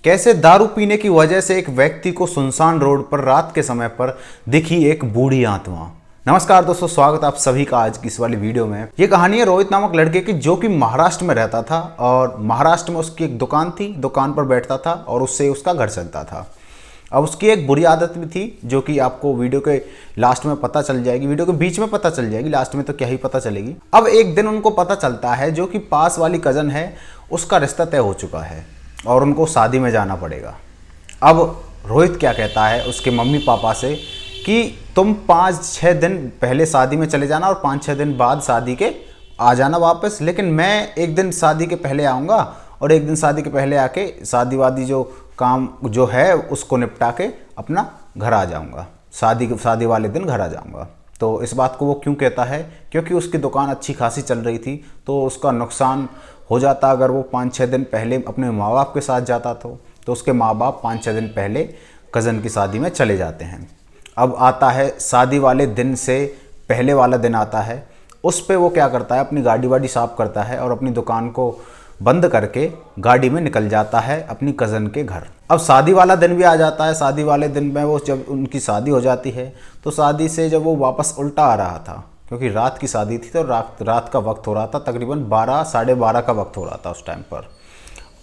कैसे दारू पीने की वजह से एक व्यक्ति को सुनसान रोड पर रात के समय पर दिखी एक बूढ़ी आत्मा। नमस्कार दोस्तों, स्वागत आप सभी का आज की इस वाली वीडियो में। ये कहानी है रोहित नामक लड़के की, जो कि महाराष्ट्र में रहता था और महाराष्ट्र में उसकी एक दुकान थी, दुकान पर बैठता था और उससे उसका घर चलता था। अब उसकी एक बुरी आदत भी थी, जो कि आपको वीडियो के लास्ट में पता चल जाएगी, वीडियो के बीच में पता चल जाएगी, लास्ट में तो क्या ही पता चलेगी। अब एक दिन उनको पता चलता है जो कि पास वाली कज़न है, उसका रिश्ता तय हो चुका है और उनको शादी में जाना पड़ेगा। अब रोहित क्या कहता है उसके मम्मी पापा से कि तुम 5-6 दिन पहले शादी में चले जाना और 5-6 दिन बाद शादी के आ जाना वापस, लेकिन मैं एक दिन शादी के पहले आऊँगा और एक दिन शादी के पहले आके शादी वादी जो काम जो है उसको निपटा के अपना घर आ जाऊँगा, शादी वाले दिन घर आ जाऊँगा। तो इस बात को वो क्यों कहता है? क्योंकि उसकी दुकान अच्छी खासी चल रही थी, तो उसका नुकसान हो जाता अगर वो 5-6 दिन पहले अपने माँ बाप के साथ जाता। तो उसके माँ बाप 5-6 दिन पहले कज़न की शादी में चले जाते हैं। अब आता है शादी वाले दिन से पहले वाला दिन आता है, उस पे वो क्या करता है, अपनी गाड़ी वाड़ी साफ़ करता है और अपनी दुकान को बंद करके गाड़ी में निकल जाता है अपनी कज़न के घर। अब शादी वाला दिन भी आ जाता है। शादी वाले दिन में वो जब उनकी शादी हो जाती है, तो शादी से जब वो वापस उल्टा आ रहा था, क्योंकि रात की शादी थी तो रात का वक्त हो रहा था, तकरीबन 12-12:30 का वक्त हो रहा था उस टाइम पर।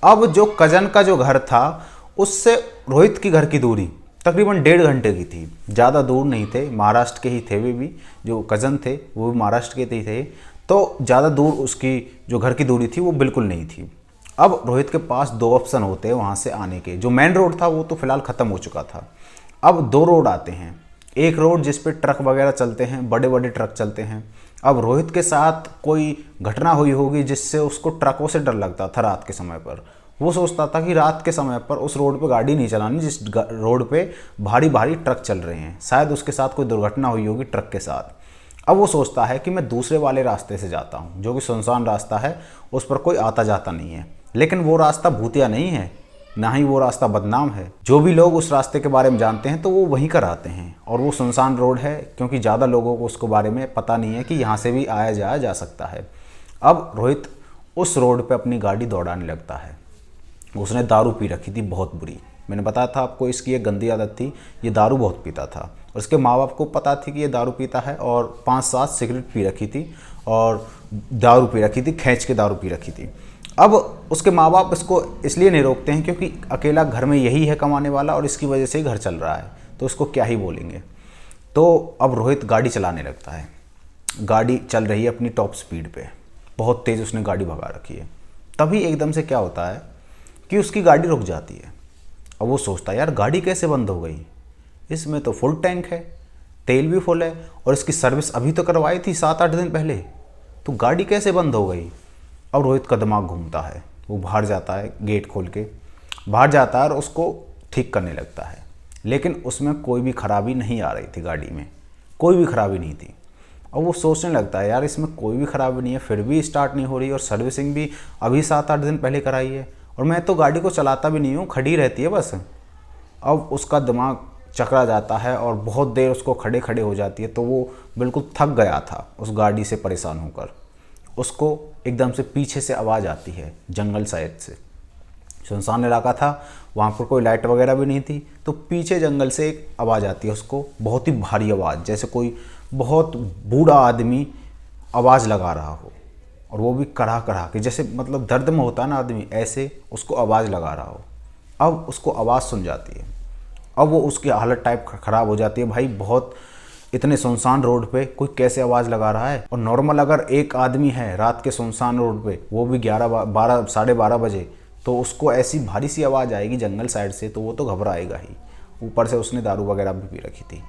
अब जो कज़न का जो घर था उससे रोहित की घर की दूरी तकरीबन 1.5 घंटे की थी, ज़्यादा दूर नहीं थे, महाराष्ट्र के ही थे वे भी, जो कज़न थे वो भी महाराष्ट्र के ही थे, तो ज़्यादा दूर उसकी जो घर की दूरी थी वो बिल्कुल नहीं थी। अब रोहित के पास 2 ऑप्शन होते हैं वहाँ से आने के। जो मेन रोड था वो तो फिलहाल ख़त्म हो चुका था, अब 2 रोड आते हैं। एक रोड जिस पे ट्रक वगैरह चलते हैं, बड़े बड़े ट्रक चलते हैं। अब रोहित के साथ कोई घटना हुई होगी जिससे उसको ट्रकों से डर लगता था रात के समय पर। वो सोचता था कि रात के समय पर उस रोड पे गाड़ी नहीं चलानी जिस रोड पे भारी भारी ट्रक चल रहे हैं, शायद उसके साथ कोई दुर्घटना हुई होगी ट्रक के साथ। अब वो सोचता है कि मैं दूसरे वाले रास्ते से जाता हूँ, जो कि सुनसान रास्ता है, उस पर कोई आता जाता नहीं है। लेकिन वो रास्ता भूतिया नहीं है, ना ही वो रास्ता बदनाम है। जो भी लोग उस रास्ते के बारे में जानते हैं तो वो वहीं कर आते हैं, और वो सुनसान रोड है क्योंकि ज़्यादा लोगों को उसके बारे में पता नहीं है कि यहाँ से भी आया जाया जा सकता है। अब रोहित उस रोड पे अपनी गाड़ी दौड़ाने लगता है। उसने दारू पी रखी थी बहुत बुरी, मैंने बताया था आपको इसकी एक गंदी आदत थी, ये दारू बहुत पीता था और उसके माँ बाप को पता थी कि ये दारू पीता है, और 5-7 सिगरेट पी रखी थी और दारू पी रखी थी, खींच के दारू पी रखी थी। अब उसके माँ बाप इसको इसलिए नहीं रोकते हैं क्योंकि अकेला घर में यही है कमाने वाला और इसकी वजह से ही घर चल रहा है, तो उसको क्या ही बोलेंगे। तो अब रोहित गाड़ी चलाने लगता है। गाड़ी चल रही है अपनी टॉप स्पीड पे, बहुत तेज़ उसने गाड़ी भगा रखी है। तभी एकदम से क्या होता है कि उसकी गाड़ी रुक जाती है। अब वो सोचता है यार गाड़ी कैसे बंद हो गई, इसमें तो फुल टैंक है, तेल भी फुल है और इसकी सर्विस अभी तो करवाई थी 7-8 दिन पहले, तो गाड़ी कैसे बंद हो गई। अब रोहित का दिमाग घूमता है, वो बाहर जाता है, गेट खोल के बाहर जाता है और उसको ठीक करने लगता है। लेकिन उसमें कोई भी खराबी नहीं आ रही थी, गाड़ी में कोई भी खराबी नहीं थी। अब वो सोचने लगता है यार इसमें कोई भी खराबी नहीं है, फिर भी स्टार्ट नहीं हो रही और सर्विसिंग भी अभी 7-8 दिन पहले कराई है, और मैं तो गाड़ी को चलाता भी नहीं हूँ, खड़ी रहती है बस। अब उसका दिमाग चकरा जाता है और बहुत देर उसको खड़े खड़े हो जाती है, तो वो बिल्कुल थक गया था उस गाड़ी से परेशान होकर। उसको एकदम से पीछे से आवाज़ आती है, जंगल साइड से, सुनसान इलाका था, वहाँ पर कोई लाइट वगैरह भी नहीं थी, तो पीछे जंगल से एक आवाज़ आती है उसको, बहुत ही भारी आवाज़, जैसे कोई बहुत बूढ़ा आदमी आवाज़ लगा रहा हो, और वो भी कड़ा कड़ा के, जैसे मतलब दर्द में होता है ना आदमी, ऐसे उसको आवाज़ लगा रहा हो। अब उसको आवाज़ सुन जाती है। अब वो उसकी हालत टाइप ख़राब हो जाती है, भाई बहुत इतने सुनसान रोड पे कोई कैसे आवाज़ लगा रहा है। और नॉर्मल अगर एक आदमी है रात के सुनसान रोड पे, वो भी 11-12 12:30 बजे, तो उसको ऐसी भारी सी आवाज़ आएगी जंगल साइड से, तो वो तो घबराएगा ही। ऊपर से उसने दारू वगैरह भी पी रखी थी।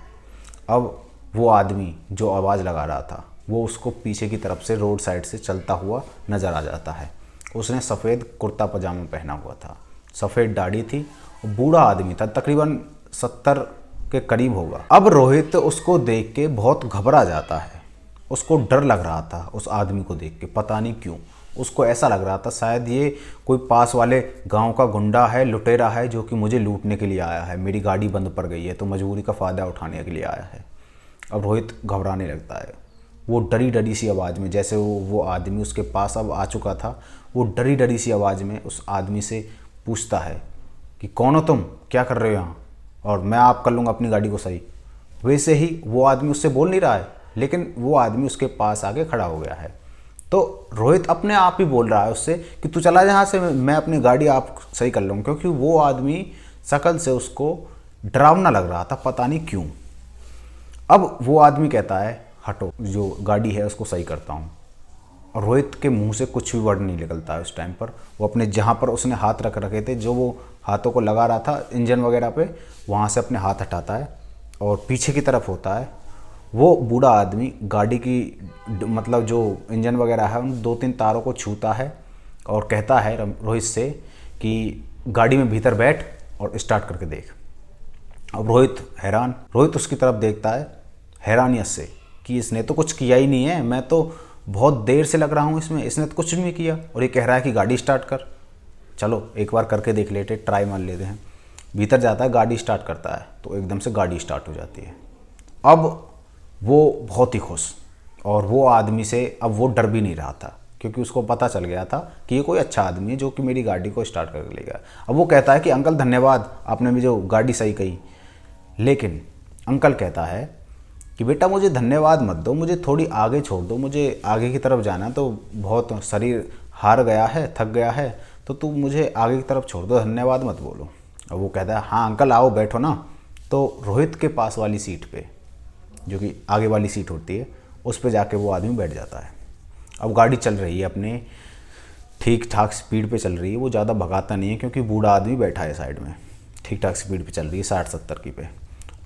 अब वो आदमी जो आवाज़ लगा रहा था वो उसको पीछे की तरफ से रोड साइड से चलता हुआ नज़र आ जाता है। उसने सफ़ेद कुर्ता पजामा पहना हुआ था, सफ़ेद दाढ़ी थी, बूढ़ा आदमी था, तकरीबन 70 के करीब होगा। अब रोहित उसको देख के बहुत घबरा जाता है, उसको डर लग रहा था उस आदमी को देख के, पता नहीं क्यों उसको ऐसा लग रहा था शायद ये कोई पास वाले गांव का गुंडा है, लुटेरा है, जो कि मुझे लूटने के लिए आया है, मेरी गाड़ी बंद पड़ गई है तो मजबूरी का फ़ायदा उठाने के लिए आया है। अब रोहित घबराने लगता है, वो डरी डरी सी आवाज़ में, जैसे वो आदमी उसके पास अब आ चुका था, वो डरी डरी सी आवाज़ में उस आदमी से पूछता है कि कौन हो तुम, क्या कर रहे हो यहाँ, और मैं आप कर लूँगा अपनी गाड़ी को सही। वैसे ही वो आदमी उससे बोल नहीं रहा है, लेकिन वो आदमी उसके पास आके खड़ा हो गया है। तो रोहित अपने आप ही बोल रहा है उससे कि तू चला जा यहाँ से, मैं अपनी गाड़ी आप सही कर लूँगा, क्योंकि वो आदमी शक्ल से उसको डरावना लग रहा था, पता नहीं क्यों। अब वो आदमी कहता है हटो, जो गाड़ी है उसको सही करता हूँ। और रोहित के मुंह से कुछ भी वर्ड नहीं निकलता है उस टाइम पर। वो अपने जहाँ पर उसने हाथ रख रखे थे, जो वो हाथों को लगा रहा था इंजन वगैरह पे, वहाँ से अपने हाथ हटाता है और पीछे की तरफ होता है। वो बूढ़ा आदमी गाड़ी की मतलब जो इंजन वगैरह है उन 2-3 तारों को छूता है और कहता है रोहित से कि गाड़ी में भीतर बैठ और स्टार्ट करके देख। अब रोहित हैरान, रोहित उसकी तरफ देखता है हैरानियत से कि इसने तो कुछ किया ही नहीं है, मैं तो बहुत देर से लग रहा हूँ इसमें, इसने तो कुछ नहीं किया, और ये कह रहा है कि गाड़ी स्टार्ट कर। चलो एक बार करके देख लेते, ट्राई मार लेते हैं। भीतर जाता है, गाड़ी स्टार्ट करता है तो एकदम से गाड़ी स्टार्ट हो जाती है। अब वो बहुत ही खुश, और वो आदमी से अब वो डर भी नहीं रहा था, क्योंकि उसको पता चल गया था कि ये कोई अच्छा आदमी है जो कि मेरी गाड़ी को स्टार्ट करके ले गया। अब वो कहता है कि अंकल धन्यवाद, आपने भी जो गाड़ी सही कही। लेकिन अंकल कहता है कि बेटा मुझे धन्यवाद मत दो, मुझे थोड़ी आगे छोड़ दो, मुझे आगे की तरफ जाना, तो बहुत शरीर हार गया है, थक गया है, तो तू मुझे आगे की तरफ छोड़ दो, धन्यवाद मत बोलो। और वो कहता है हाँ अंकल आओ बैठो ना। तो रोहित के पास वाली सीट पे, जो कि आगे वाली सीट होती है, उस पे जाके वो आदमी बैठ जाता है। अब गाड़ी चल रही है अपने ठीक ठाक स्पीड पे चल रही है, वो ज़्यादा भगाता नहीं है क्योंकि बूढ़ा आदमी बैठा है साइड में, ठीक ठाक स्पीड पे चल रही है 60-70 की पे।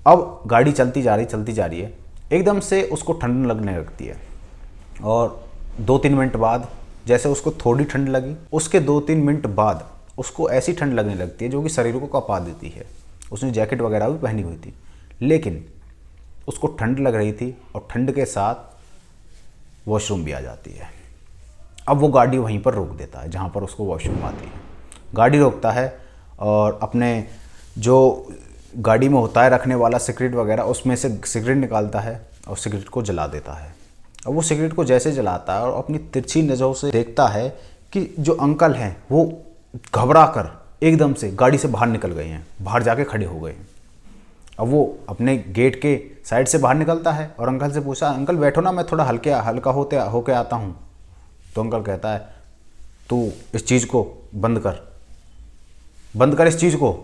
अब गाड़ी चलती जा रही है, एकदम से उसको ठंड लगने लगती है, और 2-3 मिनट बाद जैसे उसको थोड़ी ठंड लगी, उसके 2-3 मिनट बाद उसको ऐसी ठंड लगने लगती है जो कि शरीर को कँपा देती है। उसने जैकेट वगैरह भी पहनी हुई थी, लेकिन उसको ठंड लग रही थी और ठंड के साथ वॉशरूम भी आ जाती है। अब वो गाड़ी वहीं पर रोक देता है जहाँ पर उसको वॉशरूम आती है। गाड़ी रोकता है और अपने जो गाड़ी में होता है रखने वाला सिगरेट वगैरह, उसमें से सिगरेट निकालता है और सिगरेट को जला देता है। अब वो सिगरेट को जैसे जलाता है और अपनी तिरछी नज़रों से देखता है कि जो अंकल हैं वो घबरा कर एकदम से गाड़ी से बाहर निकल गए हैं, बाहर जाके खड़े हो गए हैं। अब वो अपने गेट के साइड से बाहर निकलता है और अंकल से पूछा अंकल बैठो ना, मैं थोड़ा हल्का होके आता हूँ। तो अंकल कहता है तू इस चीज़ को बंद कर इस चीज़ को।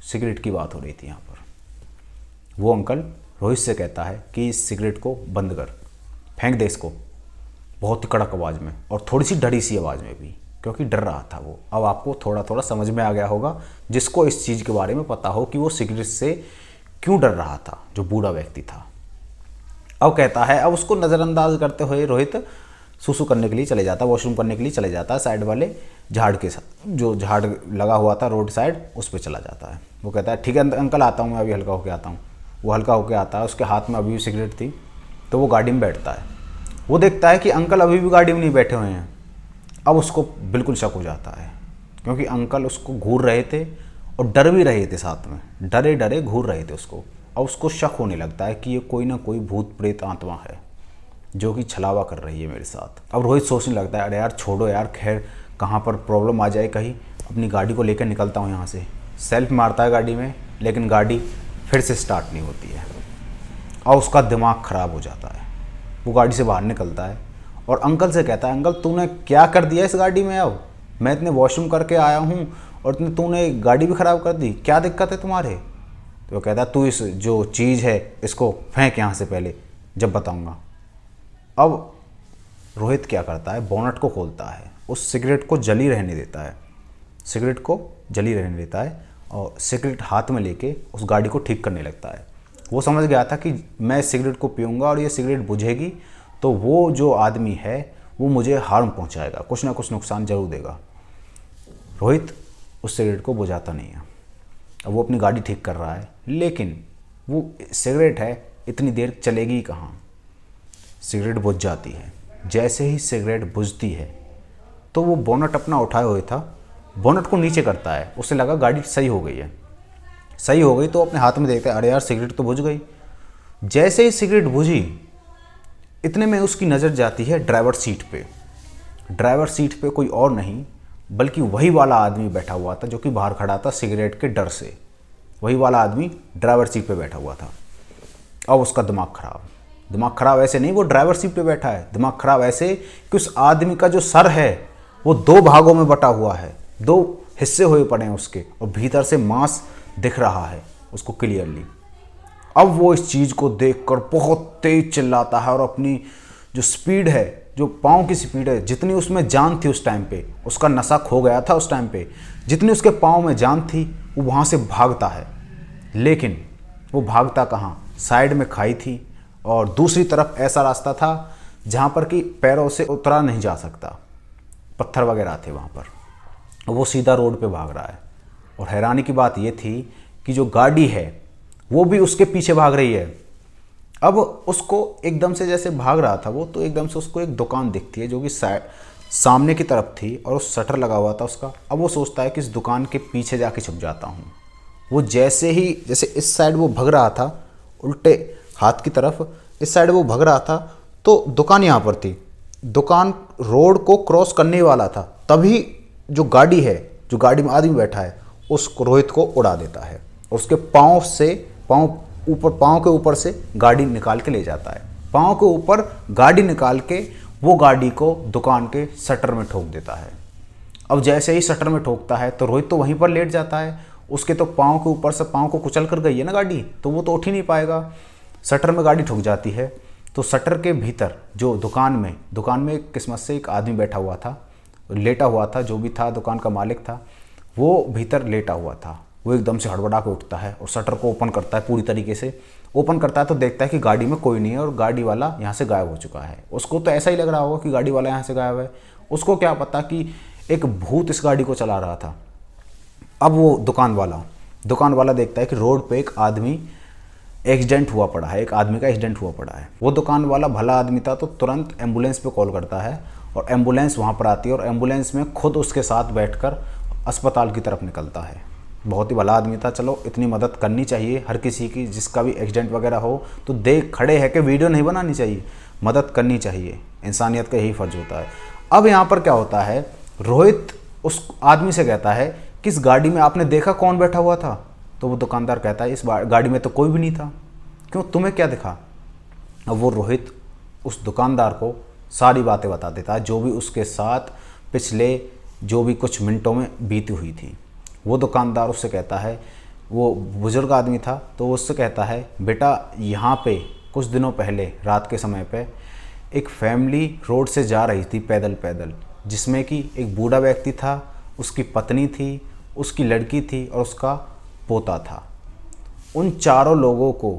सिगरेट की बात हो रही थी यहाँ पर। वो अंकल रोहित से कहता है कि इस सिगरेट को बंद कर, फेंक दे इसको, बहुत ही कड़क आवाज़ में और थोड़ी सी डरी सी आवाज़ में भी, क्योंकि डर रहा था वो। अब आपको थोड़ा थोड़ा समझ में आ गया होगा जिसको इस चीज़ के बारे में पता हो कि वो सिगरेट से क्यों डर रहा था, जो बूढ़ा व्यक्ति था। अब कहता है, अब उसको नज़रअंदाज करते हुए रोहित सुसु करने के लिए चले जाता है, वॉशरूम करने के लिए चले जाता है, साइड वाले झाड़ के साथ, जो झाड़ लगा हुआ था रोड साइड, उस पर चला जाता है। वो कहता है ठीक है अंकल आता हूँ, मैं अभी हल्का होके आता हूँ। वो हल्का होके आता है, उसके हाथ में अभी भी सिगरेट थी, तो वो गाड़ी में बैठता है। वो देखता है कि अंकल अभी भी गाड़ी में नहीं बैठे हुए हैं। अब उसको बिल्कुल शक हो जाता है, क्योंकि अंकल उसको घूर रहे थे और डर भी रहे थे, साथ में डरे डरे घूर रहे थे उसको। अब उसको शक होने लगता है कि ये कोई ना कोई भूत प्रेत आत्मा है जो कि छलावा कर रही है मेरे साथ। अब रोहित सोचने लगता है अरे यार छोड़ो यार, खैर कहाँ पर प्रॉब्लम आ जाए कहीं, अपनी गाड़ी को लेकर निकलता हूँ यहाँ से। सेल्फ मारता है गाड़ी में, लेकिन गाड़ी फिर से स्टार्ट नहीं होती है और उसका दिमाग ख़राब हो जाता है। वो गाड़ी से बाहर निकलता है और अंकल से कहता है अंकल तूने क्या कर दिया इस गाड़ी में, अब मैं इतने वॉशरूम करके आया हूँ और तूने गाड़ी भी ख़राब कर दी, क्या दिक्कत है तुम्हारे। तो वो कहता है तू इस जो चीज़ है इसको फेंक यहाँ से पहले, जब बताऊँगा। अब रोहित क्या करता है, बोनट को खोलता है, उस सिगरेट को जली रहने देता है, सिगरेट को जली रहने देता है और सिगरेट हाथ में लेके उस गाड़ी को ठीक करने लगता है। वो समझ गया था कि मैं इस सिगरेट को पीऊँगा और ये सिगरेट बुझेगी तो वो जो आदमी है वो मुझे हार्म पहुँचाएगा, कुछ ना कुछ नुकसान ज़रूर देगा। रोहित उस सिगरेट को बुझाता नहीं है। अब वो अपनी गाड़ी ठीक कर रहा है, लेकिन वो सिगरेट है इतनी देर चलेगी कहाँ। सिगरेट बुझ जाती है। जैसे ही सिगरेट बुझती है तो वो बोनट अपना उठाए हुए था, बोनट को नीचे करता है, उसे लगा गाड़ी सही हो गई है। सही हो गई तो अपने हाथ में देखता है अरे यार सिगरेट तो बुझ गई। जैसे ही सिगरेट बुझी इतने में उसकी नज़र जाती है ड्राइवर सीट पे। ड्राइवर सीट पे कोई और नहीं, बल्कि वही वाला आदमी बैठा हुआ था जो कि बाहर खड़ा था सिगरेट के डर से। वही वाला आदमी ड्राइवर सीट पे बैठा हुआ था। अब उसका दिमाग खराब ऐसे नहीं वो ड्राइवर सीट पे बैठा है, दिमाग खराब ऐसे कि उस आदमी का जो सर है वो 2 भागों में बटा हुआ है, 2 हिस्से हुए पड़े हैं उसके, और भीतर से मांस दिख रहा है उसको क्लियरली। अब वो इस चीज़ को देखकर बहुत तेज चिल्लाता है और अपनी जो स्पीड है, जो पाँव की स्पीड है, जितनी उसमें जान थी उस टाइम पे, उसका नशा खो गया था उस टाइम पे, जितनी उसके पाँव में जान थी वो वहाँ से भागता है। लेकिन वो भागता कहाँ, साइड में खाई थी और दूसरी तरफ ऐसा रास्ता था जहाँ पर कि पैरों से उतरा नहीं जा सकता, पत्थर वगैरह थे वहाँ पर। वो सीधा रोड पे भाग रहा है और हैरानी की बात ये थी कि जो गाड़ी है वो भी उसके पीछे भाग रही है। अब उसको एकदम से जैसे भाग रहा था वो, तो एकदम से उसको एक दुकान दिखती है जो कि सामने की तरफ थी और उस शटर लगा हुआ था उसका। अब वो सोचता है कि इस दुकान के पीछे जाके छुप जाता हूँ। वो जैसे इस साइड वो भाग रहा था, उल्टे हाथ की तरफ इस साइड वो भाग रहा था, तो दुकान यहाँ पर थी। दुकान रोड को क्रॉस करने वाला था, तभी जो गाड़ी है, जो गाड़ी में आदमी बैठा है, उस रोहित को उड़ा देता है और उसके पाँव के ऊपर से गाड़ी निकाल के ले जाता है। पाँव के ऊपर गाड़ी निकाल के वो गाड़ी को दुकान के शटर में ठोक देता है। अब जैसे ही शटर में ठोकता है तो रोहित तो वहीं पर लेट जाता है। उसके तो पाँव के ऊपर से पाँव को कुचल कर गई है ना गाड़ी, तो वो तो उठ ही नहीं पाएगा। शटर में गाड़ी ठुक जाती है तो शटर के भीतर जो दुकान में किस्मत से एक आदमी बैठा हुआ था, लेटा हुआ था, जो भी था दुकान का मालिक था, वो भीतर लेटा हुआ था। वो एकदम से हड़बड़ा के उठता है और शटर को ओपन करता है, पूरी तरीके से ओपन करता है तो देखता है कि गाड़ी में कोई नहीं है और गाड़ी वाला यहाँ से गायब हो चुका है। उसको तो ऐसा ही लग रहा होगा कि गाड़ी वाला यहाँ से गायब है, उसको क्या पता कि एक भूत इस गाड़ी को चला रहा था। अब वो दुकान वाला देखता है कि रोड पे एक आदमी एक्सीडेंट हुआ पड़ा है, एक आदमी का एक्सीडेंट हुआ पड़ा है। वो दुकान वाला भला आदमी था तो तुरंत एम्बुलेंस पे कॉल करता है और एम्बुलेंस वहाँ पर आती है और एम्बुलेंस में खुद उसके साथ बैठकर अस्पताल की तरफ निकलता है। बहुत ही भला आदमी था। चलो इतनी मदद करनी चाहिए हर किसी की, जिसका भी एक्सीडेंट वगैरह हो तो देख खड़े है कि वीडियो नहीं बनानी चाहिए, मदद करनी चाहिए, इंसानियत का यही फर्ज होता है। अब यहाँ पर क्या होता है, रोहित उस आदमी से कहता है कि इस गाड़ी में आपने देखा कौन बैठा हुआ था? तो वो दुकानदार कहता है इस गाड़ी में तो कोई भी नहीं था। क्यों, तुम्हें क्या दिखा? अब वो रोहित उस दुकानदार को सारी बातें बता देता है जो भी उसके साथ पिछले जो भी कुछ मिनटों में बीती हुई थी। वो दुकानदार उससे कहता है, वो बुजुर्ग आदमी था तो वो उससे कहता है बेटा यहाँ पे कुछ दिनों पहले रात के समय पे एक फैमिली रोड से जा रही थी पैदल, जिसमें कि एक बूढ़ा व्यक्ति था, उसकी पत्नी थी, उसकी लड़की थी और उसका पोता था। उन चारों लोगों को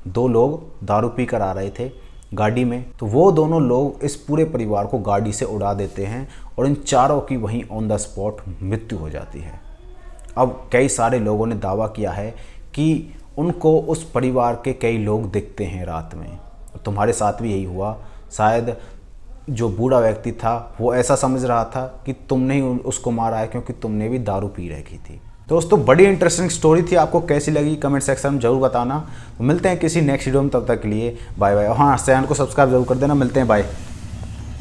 दो लोग दारू पी कर आ रहे थे गाड़ी में, तो वो दोनों लोग इस पूरे परिवार को गाड़ी से उड़ा देते हैं और इन चारों की वहीं ऑन द स्पॉट मृत्यु हो जाती है। अब कई सारे लोगों ने दावा किया है कि उनको उस परिवार के कई लोग दिखते हैं रात में। तुम्हारे साथ भी यही हुआ। शायद जो बूढ़ा व्यक्ति था वो ऐसा समझ रहा था कि तुमने ही उसको मारा है क्योंकि तुमने भी दारू पी रखी थी। दोस्तों बड़ी इंटरेस्टिंग स्टोरी थी, आपको कैसी लगी कमेंट सेक्शन में जरूर बताना। मिलते हैं किसी नेक्स्ट वीडियो में, तब तक के लिए बाय बाय। हाँ, चैनल को सब्सक्राइब जरूर कर देना। मिलते हैं, बाय।